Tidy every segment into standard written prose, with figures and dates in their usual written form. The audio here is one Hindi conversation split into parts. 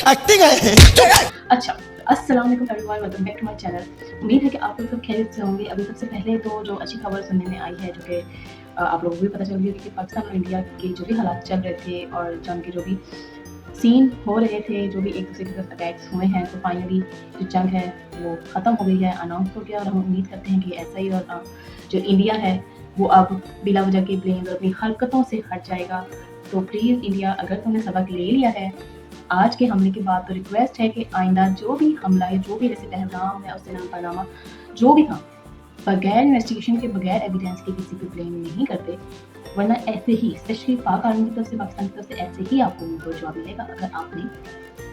एक्टिंग है। अच्छा, अस्सलाम वालेकुम everyone, welcome back to my channel. उम्मीद है कि आप लोग सब खैरियत से होंगे। अभी सबसे पहले तो जो अच्छी खबर सुनने में आई है, जो कि आप लोगों को भी पता चल गई कि पाकिस्तान और इंडिया के जो भी हालात चल रहे थे और जंग के जो भी सीन हो रहे थे, जो भी एक दूसरे की तरफ अटैक्स हुए हैं, तो फाइनली जो जंग है वो ख़त्म हो गई है, अनाउंस हो गया। और हम उम्मीद करते हैं कि ऐसा ही, और जो इंडिया है वो अब बिला वजह के ब्लेम और अपनी हरकतों से हट जाएगा। तो प्लीज़ इंडिया, अगर तुमने सबक ले लिया है आज के हमले के बाद, तो रिक्वेस्ट है कि आइंदा जो भी हमला है, जो भी जैसे पहलगाम है, उससे नाम पनामा जो भी था, बगैर इन्वेस्टिगेशन के, बगैर एविडेंस के किसी को ब्लेम नहीं करते, वरना ऐसे ही, स्पेशली पाक आर्मी की तरफ से, पाकिस्तान की तरफ से ऐसे ही आपको उनको जवाब मिलेगा अगर आपने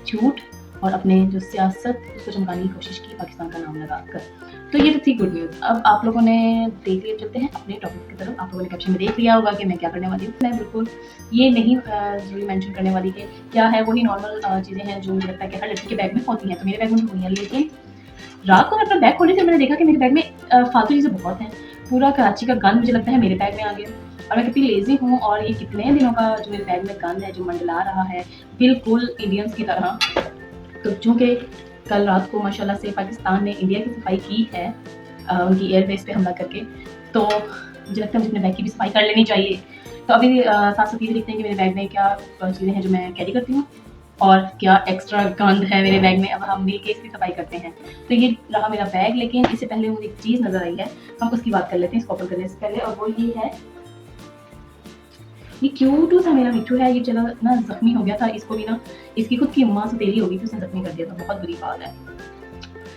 झूठ और अपने जो सियासत उसको चमकाने की कोशिश की पाकिस्तान का नाम लगाकर। तो ये तो थी गुड न्यूज़। अब आप लोगों ने देख लिया, चलते हैं अपने टॉपिक की तरफ। आप लोगों ने कैप्शन में देख लिया होगा कि मैं क्या करने वाली हूँ। मैं बिल्कुल ये नहीं जरूरी मेंशन करने वाली कि क्या है, वही नॉर्मल चीज़ें हैं जो मुझे लगता है कि हर लड़की के बैग में होती हैं, तो मेरे बैग में भी हुई हैं। लेकिन रात को मैं अपना बैग खोली थी, मैंने देखा कि मेरे बैग में फालतू चीज़ें बहुत हैं। पूरा कराची का गंद मुझे लगता है मेरे बैग में आ गया, और मैं कितनी लेजी हूँ, और ये कितने दिनों का जो मेरे बैग में गंद है जो मंडला रहा है बिल्कुल इंडियंस की तरह। तो चूँकि कल रात को माशाल्लाह से पाकिस्तान ने इंडिया की सफाई की है उनकी एयरबेस पे हमला करके, तो मुझे लगता है मुझे अपने बैग की भी सफाई कर लेनी चाहिए। तो अभी साथ साथ ये देखते हैं कि मेरे बैग में क्या चीज़ें हैं जो मैं कैरी करती हूँ और क्या एक्स्ट्रा गंद है मेरे बैग में। अब हम मिल के इसकी सफाई करते हैं। तो ये रहा मेरा बैग, लेकिन इससे पहले मुझे एक चीज़ नज़र आई है, हम उसकी बात कर लेते हैं इसको ओपन करने से पहले। और वो ये है, ये क्यूट सा मेरा मिट्टू है। ये चला ना जख्मी हो गया था, इसको भी ना इसकी खुद की अम्मा सौतेली हो गई थी, उसने जख्मी कर दिया था। बहुत बुरी बात है।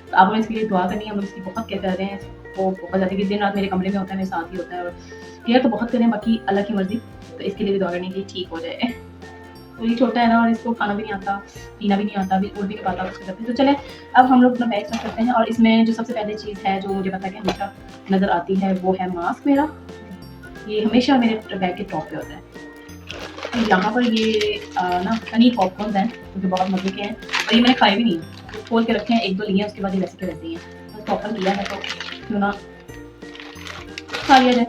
तो आप लोग इसके लिए दुआ करनी है। हम लोग इसकी बहुत केयर कर रहे हैं, वो बहुत ज़्यादा कि दिन रात मेरे कमरे में होता है, मेरे साथ ही होता है, और केयर तो बहुत करें, बाकी अल्लाह की मर्जी। तो इसके लिए भी दुआ करनी कि ठीक हो जाए। तो ये छोटा है ना, और इसको खाना भी नहीं आता, पीना भी नहीं आता, अभी उड़ भी नहीं पाता उसके करते। तो चले अब हम लोग अपना बैग स्टार्ट करते हैं। और इसमें जो सबसे पहले चीज़ है जो मुझे पता है कि हमेशा नज़र आती है, वो है मास्क मेरा। ये हमेशा मेरे बैग के टॉप पे होता है। यहाँ पर ये ना हनी पॉपकॉर्न हैं जो कि बहुत मजे के हैं, और ये मैंने खाए भी नहीं, तो खोल के रखे हैं, एक दो लिए हैं, उसके बाद ये वैसे के वैसे ही हैं। बस पॉपकॉर्न लिया है तो क्यों ना खा लिया जाए।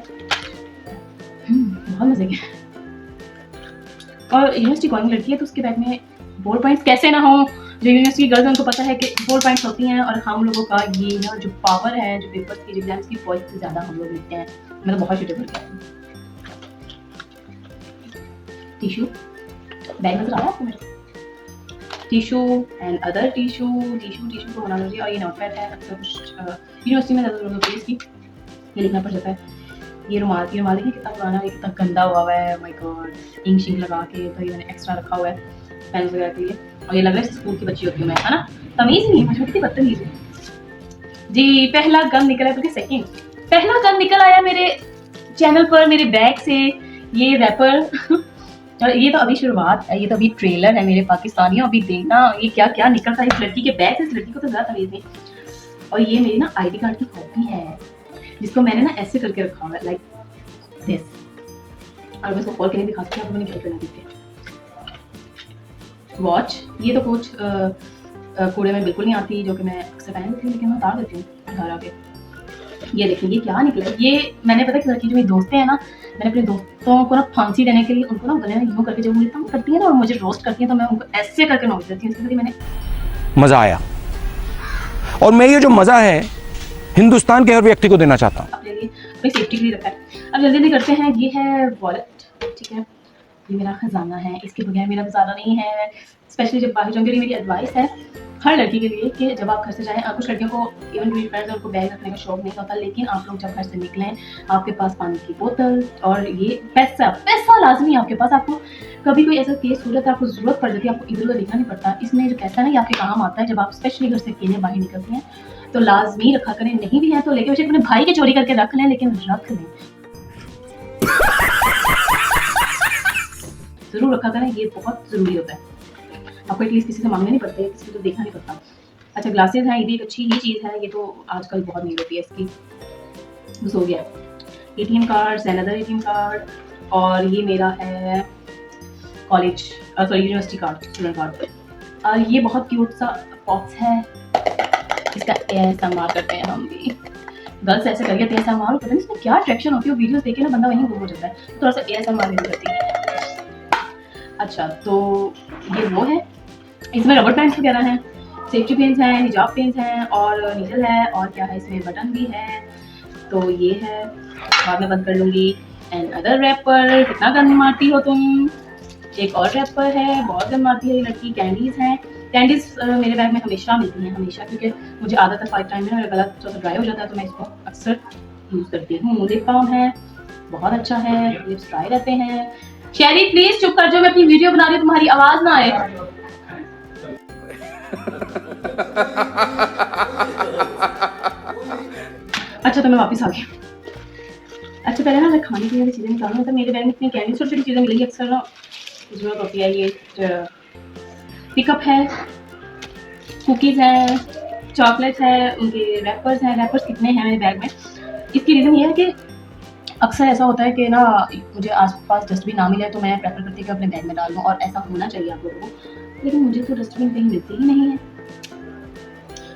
बहुत मजे के। और यूनिवर्सिटी गोइंग लड़की है, तो उसके बैग में बोल पॉइंट्स कैसे ना हो। जो यूनिवर्सिटी गर्ल्स हैं उनको पता है कि बोल पॉइंट्स होती हैं, और हम लोगों का ये ना जो पावर है, जो पेपर्स की, एग्जाम्स की पॉइंट से ज़्यादा हम लोग लिखते हैं। मतलब बहुत सूटेबल किया है। टिश्यू बैग नजर आ रहा है आपको मेरा? टिश्यू एंड अदर टिश्यू तो बना लीजिए। और ये नोटपैड है, अक्सर कुछ यूनिवर्सिटी में ज़्यादा जरूरत होती है इसकी, ये लिखना पड़ जाता है। ये रुमाल देखिए कितना पुराना, ये कितना गंदा हुआ हुआ है। माय गॉड, इंक शिंक लगा के, तो ये मैंने एक्स्ट्रा रखा हुआ है पेन वगैरह के लिए। और ये लग रहा है स्कूल की बच्ची होती हूँ मैं, है ना? तमीज़ नहीं है मुझे, कितनी बदतमीज़ है जी। पहला गन निकला है, बल्कि सेकंड पहला गन निकल आया मेरे चैनल पर, मेरे बैग से, ये रैपर। और ये तो अभी शुरुआत है, ये तो अभी ट्रेलर है मेरे पाकिस्तानियों। अभी देखना ये क्या क्या निकलता है इस लड़की के बैग से। इस लड़की को तो ज़्यादा तमीज़ नहीं। और ये मेरी ना आईडी कार्ड की कॉपी है, जिसको मैंने ना ऐसे करके रखा हुआ है, लाइक दिस। और मैं इसको खोल के नहीं दिखा सकती, आपको मैंने क्या करना दीजिए। वॉच, ये तो कुछ कूड़े में बिल्कुल नहीं आती, जो कि मैं अक्सर पहन लेती हूँ, लेकिन मैं उतार देती हूँ घर आके। ये देखिए ये क्या निकला। ये मैंने पता क्या की, जो मेरी दोस्तें हैं ना, मैंने अपने दोस्तों को ना फांसी देने के लिए उनको ना गले में यूं करके, जब मुझे तंग करती है ना और मुझे रोस्ट करती है, तो मैं उनको ऐसे करके नोच देती हूँ। इसलिए मैंने मजा आया, और मैं ये जो मजा है हिंदुस्तान के हर व्यक्ति को देना चाहता हूँ। अपने लिए अपनी सेफ्टी के लिए रखा है। अब जल्दी जल्दी करते हैं। ये है वॉलेट, ठीक है, ये मेरा खजाना है, इसके बगैर मेरा गुजारा नहीं है। स्पेशली जब बाहर जाऊंगी, मेरी एडवाइस है हर लड़की के लिए कि जब आप घर से जाएं, कुछ लड़कियों को, इवन मेरी फ्रेंड्स, उनको बैग रखने का शौक नहीं होता, लेकिन आप लोग जब घर से निकलें, आपके पास पानी की बोतल और ये पैसा लाजमी है आपके पास। आपको कभी कोई ऐसा केस सूरत है, आपको जरूरत पड़ जाती है, आपको इधर उधर देखना नहीं पड़ता। इसमें जो पैसा है ना, ये आपके काम आता है जब आप स्पेशली घर से अकेले बाहर निकलते हैं, तो लाजमी रखा करें। नहीं भी है तो लेके अपने भाई के चोरी करके रख लें, लेकिन रख लें, जरूर रखा करें। ये बहुत जरूरी होता है, आपको एटलीस्ट किसी से मांगने नहीं पड़ते, किसी को देखना नहीं पड़ता। अच्छा, ग्लासेस हैं, ये भी एक अच्छी ही चीज़ है, ये तो आजकल बहुत नीड होती है इसकी। बस हो गया। ATM card, another ATM card, और ये मेरा है college sorry university card, student card. और ये बहुत क्यूट सा बॉक्स है, इसका ASMR करते हैं हम भी। गर्ल्स ऐसे कर गए ASMR, पता नहीं इसमें क्या अट्रैक्शन होती है, वीडियोस देखे ना बंदा वहीं गुम हो जाता है। तो थोड़ा सा ASMR भी करती है। अच्छा, तो ये वो है, इसमें रबर बैंड्स वगैरह हैं, सेफ्टी पिन्स हैं, हिजाब पिन्स हैं और नीडल है और क्या है इसमें बटन भी है। तो ये है, बाद में बंद कर लूँगी। एंड अदर रैपर, कितना गन मारती हो तुम। एक और रैपर है, बहुत गन मारती है ये लड़की। कैंडीज़ हैं, कैंडीज़ मेरे बैग में हमेशा मिलती हैं, हमेशा, क्योंकि मुझे आदत है फाइट टाइम में मेरा गला थोड़ा सा ड्राई हो जाता है तो मैं इसको अक्सर यूज़ करती हूँ। लिप बाम है, बहुत अच्छा है, लिप्स ड्राई रहते हैं। शेरी प्लीज चुप कर जाओ, मैं अपनी वीडियो बना रही हूँ, तुम्हारी आवाज़ ना आए। अच्छा तो मैं वापस आ गई। अच्छा पहले ना मैं खाने पीने की चीज़ें निकालूँ, तो मेरे बैग में इतनी कैंडी छोटी छोटी चीज़ें मिली अक्सर ना जरूरत होती है। ये पिकअप है, कुकीज़ हैं, चॉकलेट है, उनके रैपर्स हैं। रैपर्स कितने हैं मेरे बैग में, इसकी रीज़न ये है कि अक्सर ऐसा होता है कि ना मुझे आसपास डस्टबिन ना मिले तो मैं प्रेफर करती हूँ कि अपने बैग में डाल दूँ, और ऐसा होना चाहिए आप लोगों को, लेकिन मुझे तो डस्टबिन कहीं मिलती ही नहीं है,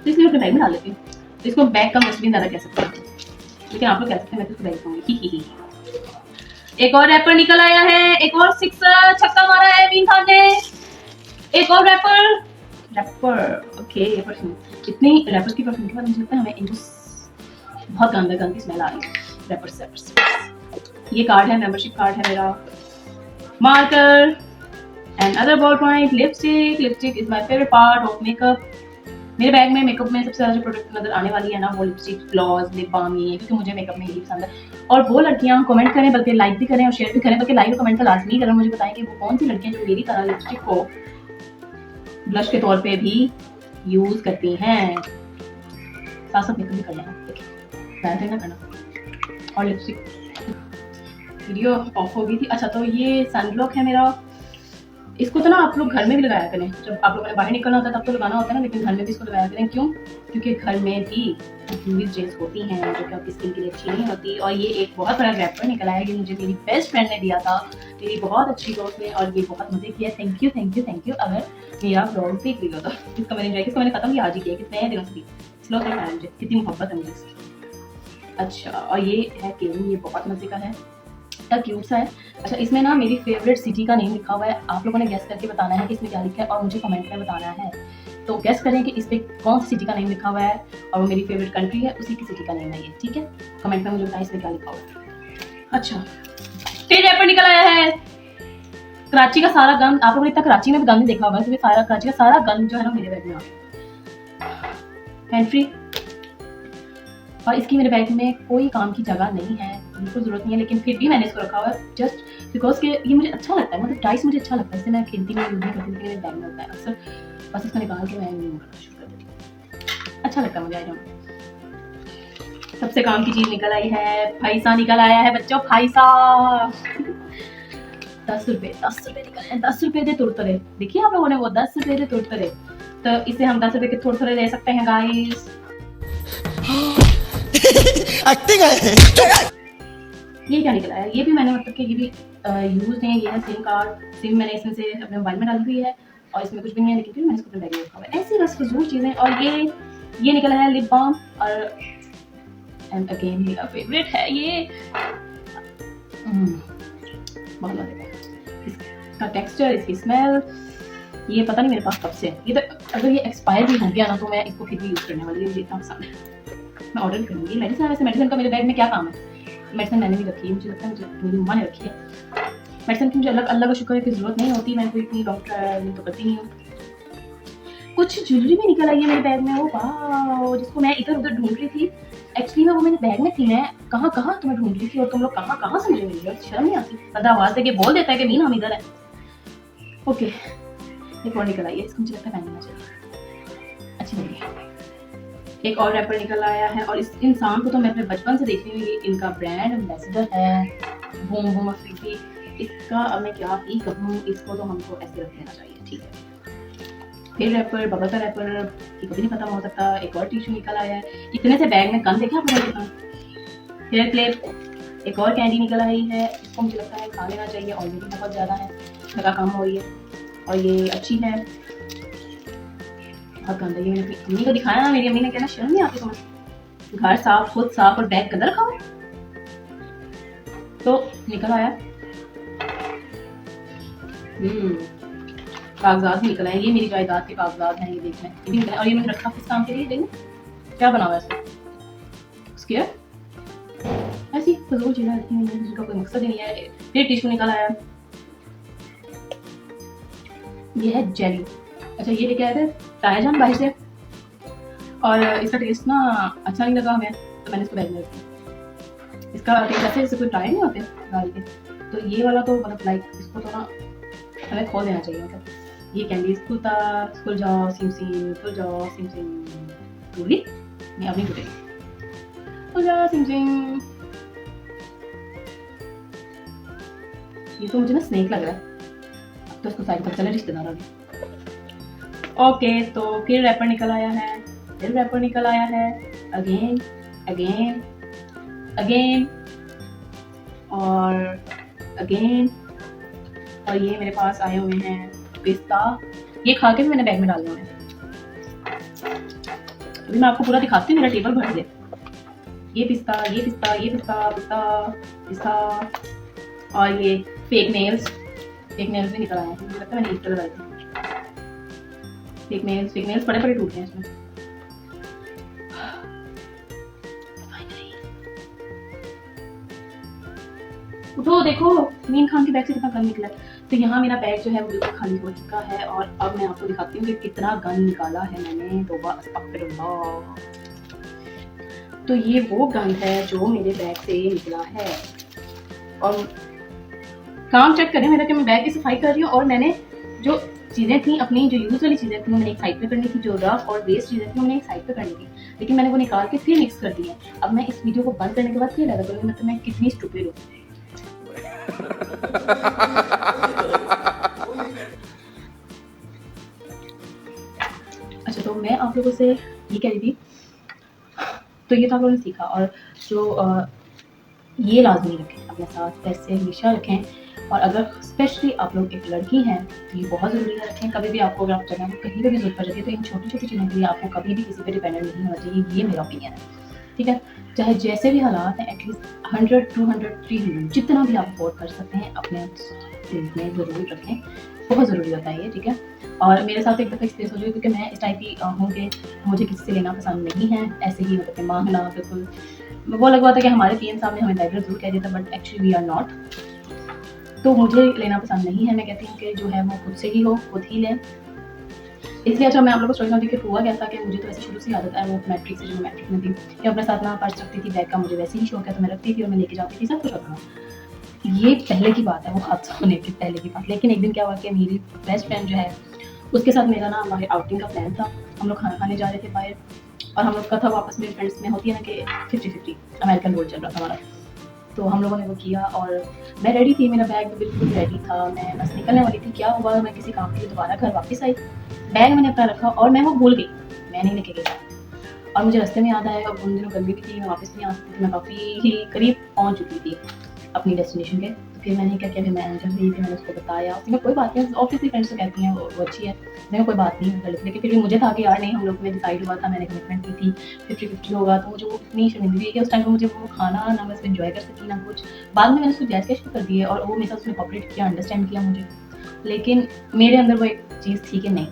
तो इसलिए अपने बैग में डाल लेती हूँ। तो इसको बैग का डस्टबिन ज़्यादा कह सकते हैं, लेकिन आप लोग कह सकते हैं, मैं तो इसको बैग कहूँगी। एक और रैपर निकल आया है, एक और सिक्सर छक्का मारा है मीन खान ने। एक और रैपर ओके। इतनी रैपर्स की परफ्यूम के बाद मुझे लगता है हमें इनको बहुत गंदी स्मेल आ रही है। रैपर्स ये कार्ड है, मेंबरशिप कार्ड है मेरा। Marker and other ball point. Lipstick is my favourite part of makeup. मेरे बैग में मेकअप में सबसे ज़्यादा जो प्रोडक्ट नजर आने वाली है ना, वो लिपस्टिक, ग्लॉस, लिप बाम ही है, क्योंकि मुझे मेकअप में यही पसंद है। और वो लड़कियां कमेंट करें, बल्कि लाइक भी करें और शेयर भी करें, बल्कि लाइक और कमेंट तो लाजमी करें, मुझे बताएं कि वो कौन सी लड़कियां जो मेरी तरह लिपस्टिक को ब्लश के तौर पे भी यूज करती हैं, साथ साथ मेकअप भी करना है ना करना। और लिपस्टिक वीडियो ऑफ हो गई थी। अच्छा तो ये सनब्लॉक है मेरा, इसको तो ना आप लोग घर में भी लगाया करें, जब आप लोगों ने बाहर निकलना होता है तब तो लगाना होता है ना, लेकिन घर में भी इसको लगाया करें। क्यों? क्योंकि घर में भी यूवी रेज होती हैं जो कि आपकी स्किन के लिए अच्छी नहीं होती। और ये एक बहुत बड़ा रैपर निकल आया, ये मुझे मेरी बेस्ट फ्रेंड ने दिया था, मेरी बहुत अच्छी दोस्त ने, और ये बहुत मजे किया। Thank you. अगर मेरा ब्लॉग देख रही हो तो इसका मैंने एंजॉय किया, मैंने खत्म भी आज ही किया, कितने दिनों से स्लो तक आया, मुझे कितनी मोहब्बत है मुझे इसकी। अच्छा और ये है केविन, ये बहुत मजे का है, क्यूट सा है। अच्छा इसमें ना मेरी फेवरेट सिटी का नेम लिखा हुआ है, आप लोगों ने गेस करके बताना है कि इसमें क्या लिखा है और मुझे कमेंट में बताना है। तो गेस करें कि इस पे कौन सी सिटी का नेम लिखा हुआ है और वो मेरी फेवरेट कंट्री है, उसी की सिटी का नेम है ये, ठीक है। कमेंट में मुझे बताएं इसमें क्या लिखा हुआ है। अच्छा फिर रैपर निकल आया है, कराची का सारा गन। आप लोगों ने इतना कराची में भी गन नहीं देखा होगा, क्योंकि सारा कराची का सारा गन जो है ना मेरे बैग में हैंड फ्री, और इसकी मेरे बैग में कोई काम की जगह नहीं है, बिल्कुल जरूरत नहीं है, लेकिन फिर भी मैंने इसको रखा हुआ है जस्ट बिकॉज कि ये मुझे अच्छा लगता है, मतलब डाइस मुझे अच्छा लगता है, इससे मैं खेलती में यूज नहीं करती, मेरे बैग में होता है अक्सर, बस इसको निकाल के मैं यूज करना शुरू कर देती हूँ, अच्छा लगता है मुझे। I don't. सबसे काम की चीज निकल आई है, पैसा निकल आया है बच्चों, पैसा 10 रुपए निकल आए, 10 रुपए दे तुरतरे, देखिए आप लोगों ने वो 10 रुपए दे तुरतरे, तो इसे हम 10 रुपए के थोड़े ले सकते हैं गाइस। ये क्या निकला है, ये भी मैंने मतलब कि ये भी यूज है, ये है सिम कार्ड, सिम मैंने इसमें से अपने मोबाइल में डाली हुई है और इसमें कुछ भी नहीं है, लेकिन फिर मैंने इसको अपने बैग में रखा हुआ है। ऐसी बस फजूल चीजें। और ये निकला है लिप बाम, और एंड अगेन मेरा फेवरेट है ये, बहुत मजे का इसका टेक्सचर, इसकी स्मेल, ये पता नहीं मेरे पास कब से है, ये तो अगर ये एक्सपायर भी हो गया ना तो मैं इसको फिर भी यूज करने वाली हूँ, इतना पसंद है, मैं ऑर्डर करूँगी। मेडिसिन, वैसे मेडिसिन का मेरे बैग में क्या काम है, मेडिसिन मैंने भी रखी है, मुझे लगता है मुझे मेरी मम्मा ने रखी है मेडिसिन की, मुझे अल्लाह का शुक्र है कि जरूरत नहीं होती, मैं कोई इतनी लॉन्ग ट्रैवलिंग तो करती नहीं हूँ। कुछ ज्वेलरी भी निकल आई है मेरे बैग में, वो वाह, जिसको मैं इधर उधर ढूंढ रही थी, एक्चुअली में वो मेरे बैग में थी, मैं कहाँ तुम्हें ढूंढ रही थी और तुम लोग कहाँ से मुझे मिल गए, शर्म नहीं आती, बंदा आवाज देके बोल देता है कि मीन हम इधर है। ओके एक और निकल आई है, इसको मुझे लगता है पहनना चाहिए, अच्छी लग रही है। एक और रैपर निकल आया है, और इस इंसान को तो मैं अपने बचपन से देख रही हूँ, ये इनका ब्रांड एम्बेसडर है, बूम बूम अफ्रीकी, इसका अब मैं क्या ही कहूँ, इसको तो हमको ऐसे रख देना चाहिए, ठीक है। फिर रैपर, बबल का रैपर, ये कभी नहीं खत्म हो सकता। एक और टिश्यू निकल आया है, इतने से बैग में गन देखा आपने कितना। हेयर क्लिप, एक और कैंडी निकल आई है, इसको मुझे लगता है खा लेना चाहिए, ऑलरेडी बहुत ज़्यादा है, जगह कम हो रही है, और ये अच्छी है, बहुत गंदा। ये मैंने अपनी अम्मी को दिखाया ना, मेरी अम्मी ने कहना शर्म नहीं आती तुम्हें, घर साफ, खुद साफ और बैग गंदा रखा हुआ। तो निकल आया कागजात भी निकल आए। ये मेरी जायदाद के कागजात हैं, ये देख लें, ये भी निकले। और ये मैंने रखा किस काम के लिए, देखें क्या बना हुआ है इसमें, स्क्वायर ऐसी फजूल चीजें रखी हुई हैं जिनका कोई मकसद ही नहीं है। फिर टिश्यू निकल आया, ये है जेली। अच्छा ये लेके आए थे ताया जान बाहर से, और इसका टेस्ट ना अच्छा नहीं लगा हमें, तो मैंने इसको बैग में रख दिया। इसका टेस्ट ऐसे जैसे कोई ट्राई नहीं होते डाल के, तो ये वाला तो मतलब लाइक इसको तो ना हमें खोल देना चाहिए। मतलब ये कैंडी खुल जाओ सिम सिम, खुल जाओ सिम सिम, टूटी नहीं अब नहीं टूटेगी, खुल जाओ सिम सिम। ये तो मुझे ना स्नेक लग रहा है, अब तो इसको साइड पर चले रिश्तेदार आ गए। ओके तो फिर रैपर निकल आया है, फिर रैपर निकल आया है, अगेन अगेन अगेन और अगेन। और ये मेरे पास आए हुए हैं पिस्ता, ये खा के भी मैंने बैग में डाले हुए हैं। अभी मैं आपको पूरा दिखाती हूँ, मेरा टेबल भर दे। ये पिस्ता, ये पिस्ता, ये पिस्ता, पिस्ता पिस्ता, और ये फेक नेल्स भी निकल आए हैं। मुझे लगता है मैंने ईस्टर लगाई थी। फेक नेल्स बड़े बड़े टूटे हैं इसमें। उठो देखो मीन खान के बैग से कितना गन निकला है। तो यहाँ मेरा बैग जो है वो बिल्कुल खाली हो चुका है, और अब मैं आपको दिखाती हूँ कि कितना गन निकाला है मैंने। तो अस्तगफिरुल्लाह। तो ये वो गन है जो मेरे बैग से निकला है, और काम चेक करें मेरा कि मैं बैग की सफाई कर रही हूँ, और मैंने जो चीज़ें थी अपनी, जो यूज वाली चीज़ें थी वो मैंने एक साइड पे करनी थी, जो रफ और वेस्ट चीज़ें थी वो मैंने एक साइड पे करनी थी, लेकिन मैंने वो निकाल के फिर मिक्स कर दी है। अब मैं इस वीडियो को बंद करने के बाद फिर लगा करूँगी मतलब मैं कितनी स्टूपिड हूँ। अच्छा तो मैं आप लोगों से ये कह रही थी, तो ये तो आप लोगों ने सीखा, और जो ये लाजमी रखें अपने साथ, पैसे हमेशा रखें। और अगर स्पेशली आप लोग एक लड़की हैं तो ये बहुत ज़रूरी है रखें। कभी भी आपको अगर आप जगह में कहीं पर भी जरूरत पड़ जाती है तो इन छोटी छोटी चीज़ों के लिए आपको कभी भी किसी पे डिपेंडेंट नहीं होना चाहिए, ये मेरा ओपिनियन है, ठीक है। चाहे जैसे भी हालात हैं, एटलीस्ट 100, 200, 300 जितना भी आप अफोर्ड कर सकते हैं अपने में ज़रूर रखें, बहुत ज़रूरी होता है ये, ठीक है। और मेरे साथ एक दफ़ा एक्सपीरियंस हो गया, क्योंकि मैं इस टाइप की हूँ कि मुझे किसी से लेना पसंद नहीं है, ऐसे ही मतलब मांगना बिल्कुल। वो लगवा था कि हमारे पीएम साहब ने हमें लाइब्रेरी जरूर कह दिया था, but actually we are not. तो मुझे लेना पसंद नहीं है, मैं कहती हूँ कि जो है वो खुद से ही हो, खुद ही लें। इसलिए अच्छा मैं आप लोगों को स्टोरी सुनाती हूँ कि हुआ क्या था कि मुझे तो ऐसे शुरू से आदत है, वो मैट्रिक से, जो मैट्रिक में थी, मैं अपने साथ ना पर्स रखती थी, बैग का मुझे वैसे ही शौक है तो मैं रखती थी और मैं लेके जाती थी, सब कुछ होता था। ये पहले की बात है, वो हादसा होने के पहले की बात। लेकिन एक दिन क्या हुआ कि मेरी बेस्ट फ्रेंड जो है उसके साथ मेरा ना बाहर आउटिंग का प्लान था, हम लोग खाना खाने जा रहे थे बाहर, और हम लोग का था वापस में फ्रेंड्स में होती है ना कि 50-50 अमेरिकन रोड चल रहा था हमारा। तो हम लोगों ने वो किया और मैं रेडी थी, मेरा बैग बिल्कुल रेडी था, मैं बस निकलने वाली थी। क्या हुआ, मैं किसी काम के लिए दोबारा घर वापस आई, बैग मैंने अपना रखा और मैं वो भूल गई, मैं नहीं लेके गई। और मुझे रास्ते में याद आया, और उन दिनों गर्मी भी थी, मैं वापस नहीं आ सकती थी, मैं काफ़ी ही करीब पहुँच चुकी थी अपनी डेस्टिनेशन के। तो फिर मैंने क्या किया, फिर मैं अंजल गई, फिर मैंने उसको बताया, उसने कोई बात नहीं, ऑब्वियसली फ्रेंड्स तो कहती हैं वो अच्छी है, मैंने कोई बात नहीं गलत। लेकिन फिर भी मुझे था कि यार नहीं, हम लोग में डिसाइड हुआ था, मैंने कमिटमेंट की थी 50-50 होगा, तो मुझे वो इतनी शर्मिंदगी है कि उस टाइम पर मुझे वो खाना ना मैं इन्जॉय कर सकी ना कुछ। बाद में मैंने उसको जैस कैश कर दिए और वो मेरे साथ उसने कॉपरेट किया, अंडरस्टैंड किया मुझे, लेकिन मेरे अंदर वो एक चीज़ थी कि नहीं,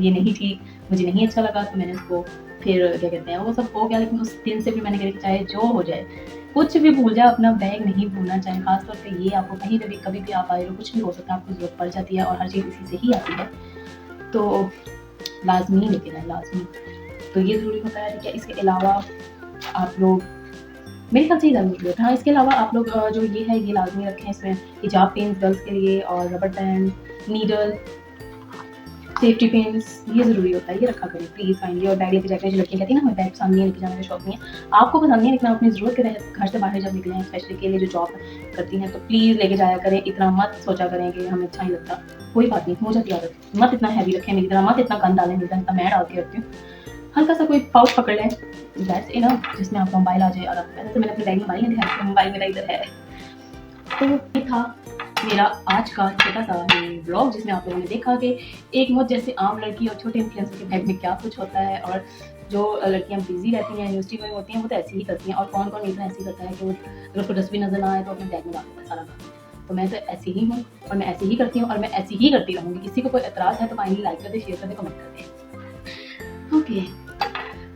ये नहीं ठीक, मुझे नहीं अच्छा लगा। तो मैंने उसको फिर क्या कहते हैं, वो सब हो गया। लेकिन उस दिन से भी मैंने कहा चाहे जो हो जाए, कुछ भी भूल जाए, अपना बैग नहीं भूलना चाहिए। खासतौर पे ये आपको कहीं पे भी कभी भी आप आए हो, कुछ भी हो सकता है, आपको ज़रूरत पड़ जाती है और हर चीज़ इसी से ही आती है, तो लाजमी लेके जाए, लाजमी। तो ये ज़रूरी होता है, ठीक है। इसके अलावा आप लोग, मेरे ख्याल से ये ज़रूरी होता है। हाँ, इसके अलावा आप लोग जो ये है ये लाजमी रखें, इसमें हिजाब पिन्स गर्ल्स के लिए, और rubber band, needle, safety pins, ये ज़रूरी होता है, ये रखा करें प्लीज़ काइंडली। और बैग लेके जाकर जो लड़कियाँ कहती हैं ना हमें बैग पसंद नहीं है, लेके जाने का शौक नहीं है, आपको पसंद नहीं है लेकिन अपनी ज़रूरत के तहत घर से बाहर जब निकले हैं, स्पेशली के लिए जो जॉब करती हैं, तो प्लीज़ लेके जाया करें। इतना मत सोचा करें कि हमें अच्छा नहीं लगता, कोई बात नहीं, हो जाती आदत, मत इतना हैवी रखें मेरी तरह, मत इतना गंद डालें मेरी तरह, इतना मैं डाल के रखती हूँ। हल्का सा कोई पाउच पकड़ लें, दैट्स इनफ, जिसमें आपका मोबाइल आ जाए। और वैसे तो मैंने अपने बैग में मोबाइल नहीं दिखाया, मोबाइल मेरा इधर है। तो ये था मेरा आज का छोटा सा ब्लॉग, जिसमें आप लोगों ने देखा कि एक मुझ जैसे आम लड़की और छोटे इन्फ्लुएंसर के बैग में क्या कुछ होता है, और जो लड़कियां बिजी रहती हैं, यूनिवर्सिटी में होती हैं, वो तो ऐसे ही करती हैं, और कौन कौन इतना ऐसे करता है कि वो अगर उसको डस्टबिन नजर ना आए तो अपने बैग में डाल देता है सारा। तो मैं तो ऐसी ही हूँ और मैं ऐसी ही करती हूँ और मैं ऐसी ही करती रहूँगी। किसी को कोई एतराज़ है तो काइंडली लाइक कर दे, शेयर कर दे, कमेंट कर दे। ओके,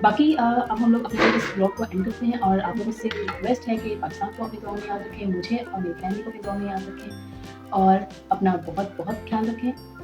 बाकी अब हम लोग अपने इस ब्लॉग को एंड करते हैं और आप लोगों से रिक्वेस्ट है कि पाकिस्तान को अपनी दुआ में याद रखें, मुझे और मेरी फैमिली को अपनी दुआ में याद रखें और अपना बहुत बहुत ख्याल रखें।